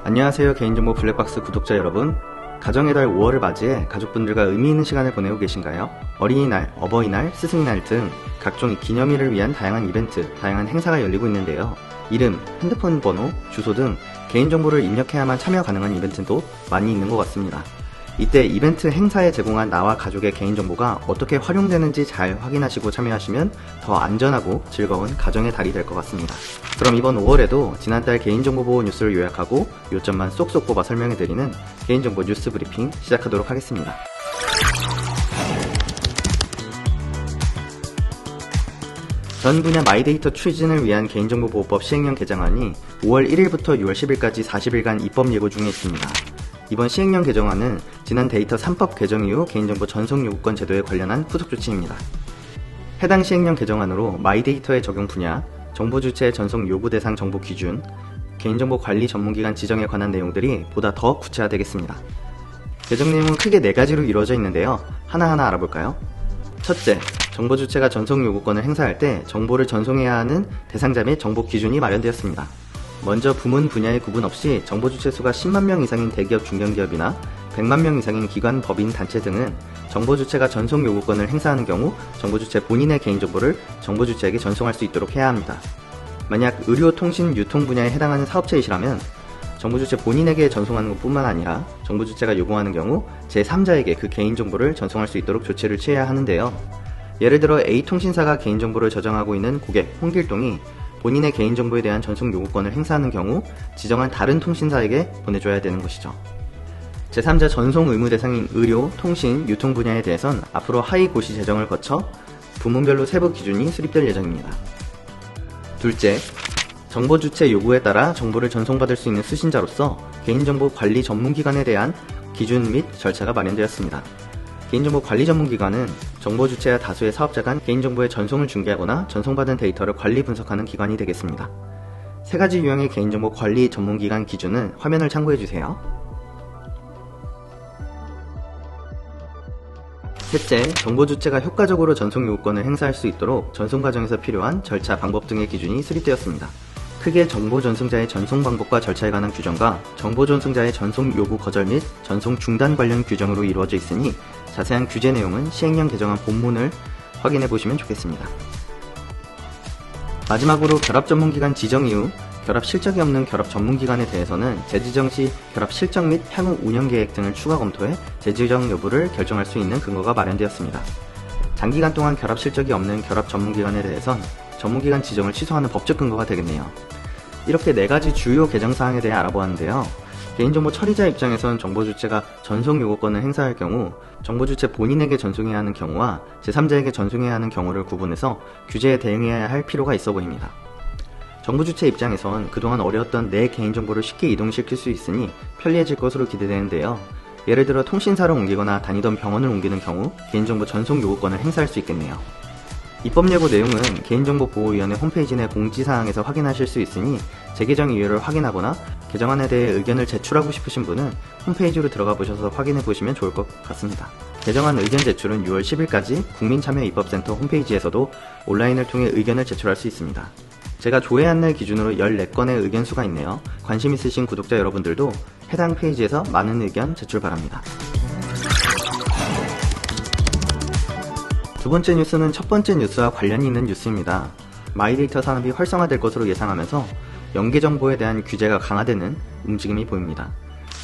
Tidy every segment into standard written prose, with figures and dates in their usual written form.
안녕하세요. 개인정보 블랙박스 구독자 여러분. 가정의 달 5월을 맞이해 가족분들과 의미있는 시간을 보내고 계신가요? 어린이날, 어버이날, 스승날 등 각종 기념일을 위한 다양한 이벤트, 다양한 행사가 열리고 있는데요. 이름, 핸드폰 번호, 주소 등 개인정보를 입력해야만 참여 가능한 이벤트도 많이 있는 것 같습니다. 이때 이벤트 행사에 제공한 나와 가족의 개인정보가 어떻게 활용되는지 잘 확인하시고 참여하시면 더 안전하고 즐거운 가정의 달이 될 것 같습니다. 그럼 이번 5월에도 지난달 개인정보 보호 뉴스를 요약하고 요점만 쏙쏙 뽑아 설명해드리는 개인정보 뉴스 브리핑 시작하도록 하겠습니다. 전 분야 마이데이터 추진을 위한 개인정보보호법 시행령 개정안이 5월 1일부터 6월 10일까지 40일간 입법 예고 중에 있습니다. 이번 시행령 개정안은 지난 데이터 3법 개정 이후 개인정보 전송 요구권 제도에 관련한 후속 조치입니다. 해당 시행령 개정안으로 마이데이터의 적용 분야, 정보 주체 전송 요구 대상 정보 기준, 개인정보 관리 전문기관 지정에 관한 내용들이 보다 더 구체화되겠습니다. 개정 내용은 크게 4가지로 이루어져 있는데요. 하나하나 알아볼까요? 첫째, 정보 주체가 전송 요구권을 행사할 때 정보를 전송해야 하는 대상자 및 정보 기준이 마련되었습니다. 먼저 부문 분야의 구분 없이 정보 주체 수가 10만 명 이상인 대기업 중견기업이나 100만 명 이상인 기관, 법인, 단체 등은 정보 주체가 전송 요구권을 행사하는 경우 정보 주체 본인의 개인정보를 정보 주체에게 전송할 수 있도록 해야 합니다. 만약 의료, 통신, 유통 분야에 해당하는 사업체이시라면 정보 주체 본인에게 전송하는 것뿐만 아니라 정보 주체가 요구하는 경우 제3자에게 그 개인정보를 전송할 수 있도록 조치를 취해야 하는데요. 예를 들어 A통신사가 개인정보를 저장하고 있는 고객 홍길동이 본인의 개인정보에 대한 전송 요구권을 행사하는 경우 지정한 다른 통신사에게 보내줘야 되는 것이죠. 제3자 전송 의무 대상인 의료, 통신, 유통 분야에 대해선 앞으로 하위 고시 제정을 거쳐 부문별로 세부 기준이 수립될 예정입니다. 둘째, 정보 주체 요구에 따라 정보를 전송받을 수 있는 수신자로서 개인정보 관리 전문기관에 대한 기준 및 절차가 마련되었습니다. 개인정보 관리 전문기관은 정보 주체와 다수의 사업자 간 개인정보의 전송을 중개하거나 전송받은 데이터를 관리 분석하는 기관이 되겠습니다. 3가지 유형의 개인정보 관리 전문기관 기준은 화면을 참고해주세요. 셋째, 정보 주체가 효과적으로 전송 요구권을 행사할 수 있도록 전송 과정에서 필요한 절차, 방법 등의 기준이 수립되었습니다. 크게 정보 전송자의 전송 방법과 절차에 관한 규정과 정보 전송자의 전송 요구 거절 및 전송 중단 관련 규정으로 이루어져 있으니 자세한 규제 내용은 시행령 개정안 본문을 확인해 보시면 좋겠습니다. 마지막으로 결합 전문기관 지정 이후 결합 실적이 없는 결합 전문기관에 대해서는 재지정 시 결합 실적 및 향후 운영 계획 등을 추가 검토해 재지정 여부를 결정할 수 있는 근거가 마련되었습니다. 장기간 동안 결합 실적이 없는 결합 전문기관에 대해선 전문기관 지정을 취소하는 법적 근거가 되겠네요. 이렇게 4가지 주요 개정사항에 대해 알아보았는데요. 개인정보 처리자 입장에선 정보 주체가 전송 요구권을 행사할 경우 정보 주체 본인에게 전송해야 하는 경우와 제3자에게 전송해야 하는 경우를 구분해서 규제에 대응해야 할 필요가 있어 보입니다. 정보 주체 입장에선 그동안 어려웠던 내 개인정보를 쉽게 이동시킬 수 있으니 편리해질 것으로 기대되는데요. 예를 들어 통신사를 옮기거나 다니던 병원을 옮기는 경우 개인정보 전송 요구권을 행사할 수 있겠네요. 입법 예고 내용은 개인정보보호위원회 홈페이지 내 공지사항에서 확인하실 수 있으니 재개정 이유를 확인하거나 개정안에 대해 의견을 제출하고 싶으신 분은 홈페이지로 들어가 보셔서 확인해 보시면 좋을 것 같습니다. 개정안 의견 제출은 6월 10일까지 국민참여입법센터 홈페이지에서도 온라인을 통해 의견을 제출할 수 있습니다. 제가 조회 안내 기준으로 14건의 의견 수가 있네요. 관심 있으신 구독자 여러분들도 해당 페이지에서 많은 의견 제출 바랍니다. 두 번째 뉴스는 첫 번째 뉴스와 관련이 있는 뉴스입니다. 마이데이터 산업이 활성화될 것으로 예상하면서 연계정보에 대한 규제가 강화되는 움직임이 보입니다.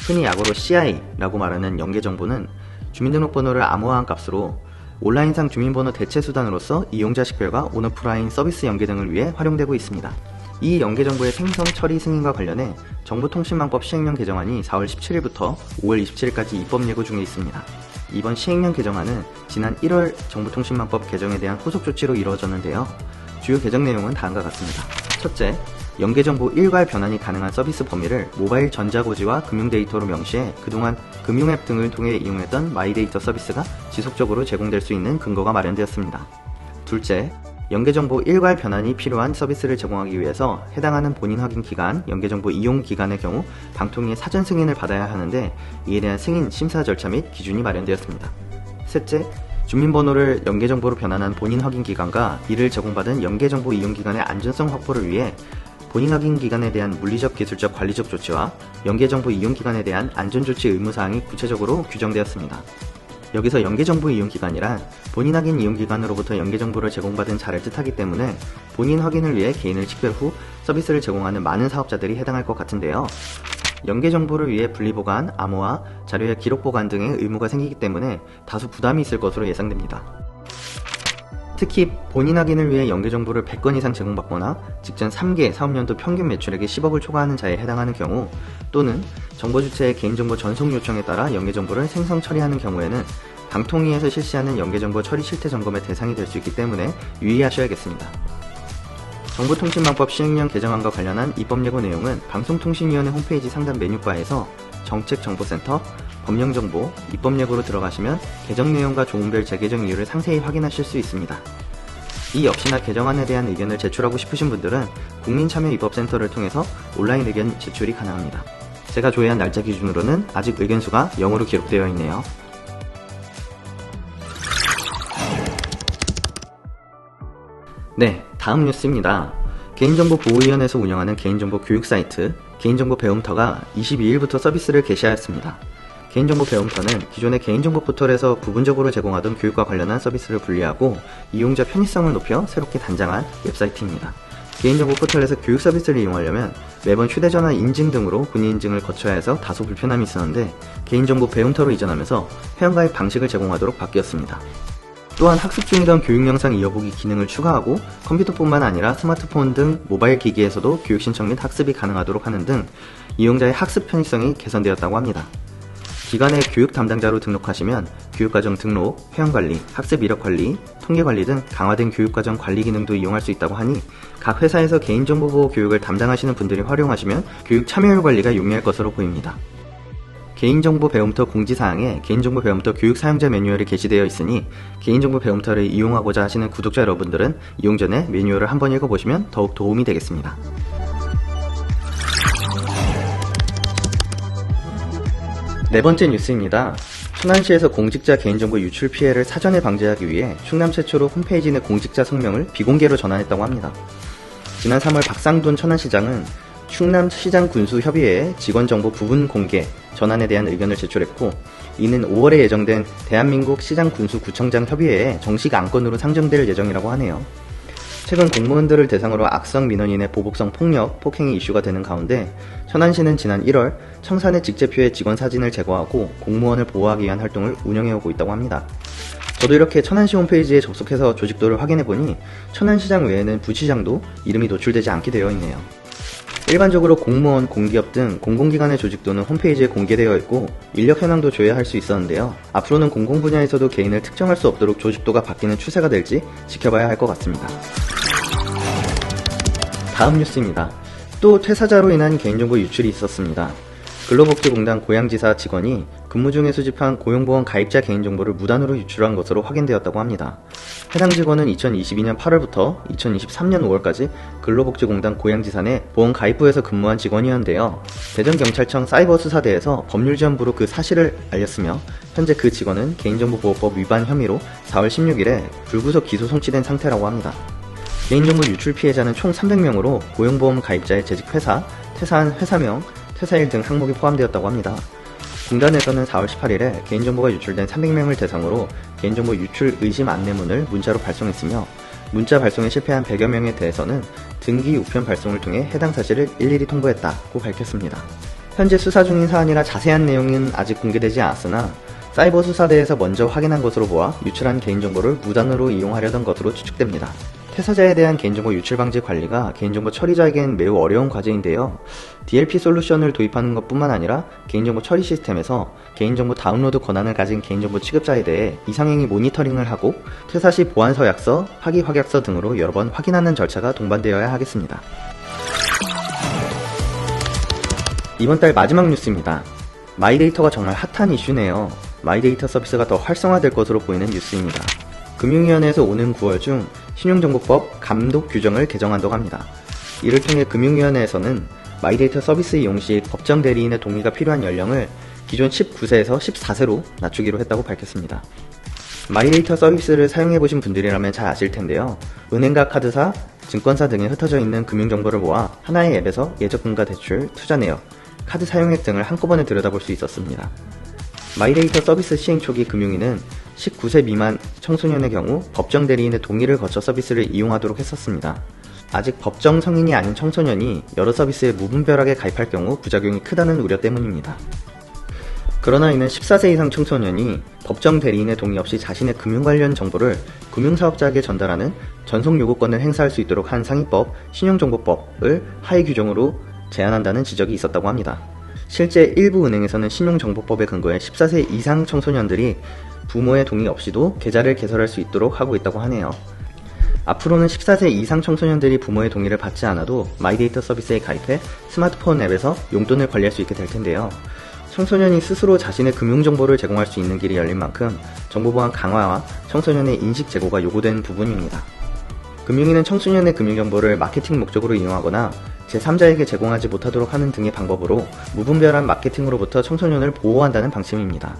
흔히 약어로 CI라고 말하는 연계정보는 주민등록번호를 암호화한 값으로 온라인상 주민번호 대체수단으로서 이용자 식별과 온오프라인 서비스 연계 등을 위해 활용되고 있습니다. 이 연계정보의 생성, 처리 승인과 관련해 정보통신망법 시행령 개정안이 4월 17일부터 5월 27일까지 입법 예고 중에 있습니다. 이번 시행령 개정안은 지난 1월 정보통신망법 개정에 대한 후속 조치로 이루어졌는데요. 주요 개정 내용은 다음과 같습니다. 첫째, 연계정보 일괄 변환이 가능한 서비스 범위를 모바일 전자고지와 금융데이터로 명시해 그동안 금융앱 등을 통해 이용했던 마이데이터 서비스가 지속적으로 제공될 수 있는 근거가 마련되었습니다. 둘째, 연계정보 일괄 변환이 필요한 서비스를 제공하기 위해서 해당하는 본인 확인 기간, 연계정보 이용 기간의 경우 방통위의 사전 승인을 받아야 하는데 이에 대한 승인, 심사 절차 및 기준이 마련되었습니다. 셋째, 주민번호를 연계정보로 변환한 본인 확인 기간과 이를 제공받은 연계정보 이용 기간의 안전성 확보를 위해 본인 확인 기간에 대한 물리적, 기술적, 관리적 조치와 연계정보 이용 기간에 대한 안전조치 의무사항이 구체적으로 규정되었습니다. 여기서 연계정보 이용 기간이란 본인 확인 이용 기간으로부터 연계정보를 제공받은 자를 뜻하기 때문에 본인 확인을 위해 개인을 식별 후 서비스를 제공하는 많은 사업자들이 해당할 것 같은데요. 연계정보를 위해 분리보관, 암호화, 자료의 기록보관 등의 의무가 생기기 때문에 다소 부담이 있을 것으로 예상됩니다. 특히 본인 확인을 위해 연계정보를 100건 이상 제공받거나 직전 3개 사업년도 평균 매출액이 10억을 초과하는 자에 해당하는 경우, 또는 정보주체의 개인정보 전송 요청에 따라 연계정보를 생성 처리하는 경우에는 방통위에서 실시하는 연계정보 처리 실태 점검의 대상이 될 수 있기 때문에 유의하셔야겠습니다. 정보통신망법 시행령 개정안과 관련한 입법 예고 내용은 방송통신위원회 홈페이지 상단 메뉴바에서 정책정보센터, 법령정보, 입법 예고로 들어가시면 개정 내용과 조문별 재개정 이유를 상세히 확인하실 수 있습니다. 이 역시나 개정안에 대한 의견을 제출하고 싶으신 분들은 국민참여입법센터를 통해서 온라인 의견 제출이 가능합니다. 제가 조회한 날짜 기준으로는 아직 의견수가 0으로 기록되어 있네요. 네, 다음 뉴스입니다. 개인정보보호위원회에서 운영하는 개인정보 교육 사이트 개인정보 배움터가 22일부터 서비스를 개시하였습니다. 개인정보 배움터는 기존의 개인정보 포털에서 부분적으로 제공하던 교육과 관련한 서비스를 분리하고 이용자 편의성을 높여 새롭게 단장한 웹사이트입니다. 개인정보 포털에서 교육 서비스를 이용하려면 매번 휴대전화 인증 등으로 본인 인증을 거쳐야 해서 다소 불편함이 있었는데, 개인정보 배움터로 이전하면서 회원가입 방식을 제공하도록 바뀌었습니다. 또한 학습 중이던 교육 영상 이어보기 기능을 추가하고 컴퓨터뿐만 아니라 스마트폰 등 모바일 기기에서도 교육 신청 및 학습이 가능하도록 하는 등 이용자의 학습 편의성이 개선되었다고 합니다. 기관의 교육 담당자로 등록하시면 교육과정 등록, 회원관리, 학습 이력 관리, 통계관리 등 강화된 교육과정 관리 기능도 이용할 수 있다고 하니 각 회사에서 개인정보보호 교육을 담당하시는 분들이 활용하시면 교육 참여율 관리가 용이할 것으로 보입니다. 개인정보 배움터 공지사항에 개인정보 배움터 교육 사용자 매뉴얼이 게시되어 있으니 개인정보 배움터를 이용하고자 하시는 구독자 여러분들은 이용 전에 매뉴얼을 한번 읽어보시면 더욱 도움이 되겠습니다. 네 번째 뉴스입니다. 충남시에서 공직자 개인정보 유출 피해를 사전에 방지하기 위해 충남 최초로 홈페이지 내 공직자 성명을 비공개로 전환했다고 합니다. 지난 3월 박상돈 천안시장은 충남시장 군수협의회에 직원정보 부분 공개 전환에 대한 의견을 제출했고, 이는 5월에 예정된 대한민국 시장군수구청장 협의회에 정식 안건으로 상정될 예정이라고 하네요. 최근 공무원들을 대상으로 악성 민원인의 보복성 폭력, 폭행이 이슈가 되는 가운데 천안시는 지난 1월 청산의 직제표의 직원 사진을 제거하고 공무원을 보호하기 위한 활동을 운영해오고 있다고 합니다. 저도 이렇게 천안시 홈페이지에 접속해서 조직도를 확인해보니 천안시장 외에는 부시장도 이름이 노출되지 않게 되어 있네요. 일반적으로 공무원, 공기업 등 공공기관의 조직도는 홈페이지에 공개되어 있고 인력 현황도 조회할 수 있었는데요. 앞으로는 공공 분야에서도 개인을 특정할 수 없도록 조직도가 바뀌는 추세가 될지 지켜봐야 할 것 같습니다. 다음 뉴스입니다. 또 퇴사자로 인한 개인정보 유출이 있었습니다. 근로복지공단 고양지사 직원이 근무 중에 수집한 고용보험 가입자 개인정보를 무단으로 유출한 것으로 확인되었다고 합니다. 해당 직원은 2022년 8월부터 2023년 5월까지 근로복지공단 고양지사 내 보험가입부에서 근무한 직원이었는데요. 대전경찰청 사이버수사대에서 법률지원부로 그 사실을 알렸으며 현재 그 직원은 개인정보보호법 위반 혐의로 4월 16일에 불구속 기소 송치된 상태라고 합니다. 개인정보 유출 피해자는 총 300명으로 고용보험 가입자의 재직회사, 퇴사한 회사명, 퇴사일 등 항목이 포함되었다고 합니다. 공단에서는 4월 18일에 개인정보가 유출된 300명을 대상으로 개인정보 유출 의심 안내문을 문자로 발송했으며, 문자 발송에 실패한 100여 명에 대해서는 등기 우편 발송을 통해 해당 사실을 일일이 통보했다고 밝혔습니다. 현재 수사 중인 사안이라 자세한 내용은 아직 공개되지 않았으나 사이버수사대에서 먼저 확인한 것으로 보아 유출한 개인정보를 무단으로 이용하려던 것으로 추측됩니다. 퇴사자에 대한 개인정보 유출 방지 관리가 개인정보 처리자에겐 매우 어려운 과제인데요. DLP 솔루션을 도입하는 것뿐만 아니라 개인정보 처리 시스템에서 개인정보 다운로드 권한을 가진 개인정보 취급자에 대해 이상행위 모니터링을 하고 퇴사 시 보안서약서, 파기확약서 등으로 여러 번 확인하는 절차가 동반되어야 하겠습니다. 이번 달 마지막 뉴스입니다. 마이데이터가 정말 핫한 이슈네요. 마이데이터 서비스가 더 활성화될 것으로 보이는 뉴스입니다. 금융위원회에서 오는 9월 중 신용정보법 감독 규정을 개정한다고 합니다. 이를 통해 금융위원회에서는 마이데이터 서비스 이용 시 법정 대리인의 동의가 필요한 연령을 기존 19세에서 14세로 낮추기로 했다고 밝혔습니다. 마이데이터 서비스를 사용해보신 분들이라면 잘 아실 텐데요. 은행과 카드사, 증권사 등에 흩어져 있는 금융정보를 모아 하나의 앱에서 예적금과 대출, 투자 내역, 카드 사용액 등을 한꺼번에 들여다볼 수 있었습니다. 마이데이터 서비스 시행 초기 금융위는 19세 미만 청소년의 경우 법정 대리인의 동의를 거쳐 서비스를 이용하도록 했었습니다. 아직 법정 성인이 아닌 청소년이 여러 서비스에 무분별하게 가입할 경우 부작용이 크다는 우려 때문입니다. 그러나 이는 14세 이상 청소년이 법정 대리인의 동의 없이 자신의 금융 관련 정보를 금융사업자에게 전달하는 전속 요구권을 행사할 수 있도록 한 상위법 신용정보법을 하위 규정으로 제한한다는 지적이 있었다고 합니다. 실제 일부 은행에서는 신용정보법에 근거해 14세 이상 청소년들이 부모의 동의 없이도 계좌를 개설할 수 있도록 하고 있다고 하네요. 앞으로는 14세 이상 청소년들이 부모의 동의를 받지 않아도 마이데이터 서비스에 가입해 스마트폰 앱에서 용돈을 관리할 수 있게 될 텐데요. 청소년이 스스로 자신의 금융정보를 제공할 수 있는 길이 열린 만큼 정보보안 강화와 청소년의 인식 제고가 요구되는 부분입니다. 금융위는 청소년의 금융정보를 마케팅 목적으로 이용하거나 제3자에게 제공하지 못하도록 하는 등의 방법으로 무분별한 마케팅으로부터 청소년을 보호한다는 방침입니다.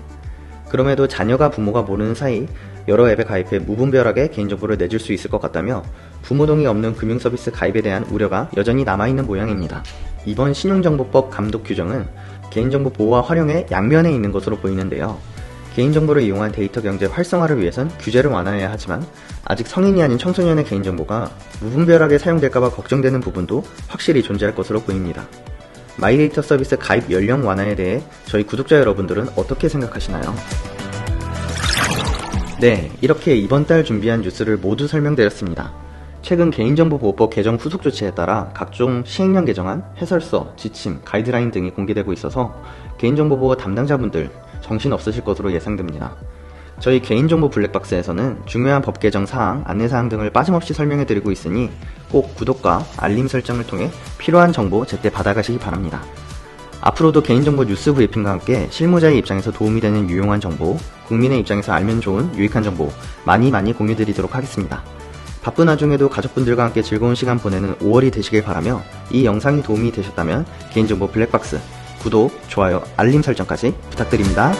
그럼에도 자녀가 부모가 모르는 사이 여러 앱에 가입해 무분별하게 개인정보를 내줄 수 있을 것 같다며 부모 동의 없는 금융서비스 가입에 대한 우려가 여전히 남아있는 모양입니다. 이번 신용정보법 감독 규정은 개인정보 보호와 활용의 양면에 있는 것으로 보이는데요. 개인정보를 이용한 데이터 경제 활성화를 위해선 규제를 완화해야 하지만 아직 성인이 아닌 청소년의 개인정보가 무분별하게 사용될까봐 걱정되는 부분도 확실히 존재할 것으로 보입니다. 마이데이터 서비스 가입 연령 완화에 대해 저희 구독자 여러분들은 어떻게 생각하시나요? 네, 이렇게 이번 달 준비한 뉴스를 모두 설명드렸습니다. 최근 개인정보보호법 개정 후속 조치에 따라 각종 시행령 개정안, 해설서, 지침, 가이드라인 등이 공개되고 있어서 개인정보보호 담당자분들 정신없으실 것으로 예상됩니다. 저희 개인정보 블랙박스에서는 중요한 법 개정 사항, 안내사항 등을 빠짐없이 설명해드리고 있으니 꼭 구독과 알림 설정을 통해 필요한 정보 제때 받아가시기 바랍니다. 앞으로도 개인정보 뉴스 브리핑과 함께 실무자의 입장에서 도움이 되는 유용한 정보, 국민의 입장에서 알면 좋은 유익한 정보 많이 공유드리도록 하겠습니다. 바쁜 와중에도 가족분들과 함께 즐거운 시간 보내는 5월이 되시길 바라며 이 영상이 도움이 되셨다면 개인정보 블랙박스 구독, 좋아요, 알림 설정까지 부탁드립니다.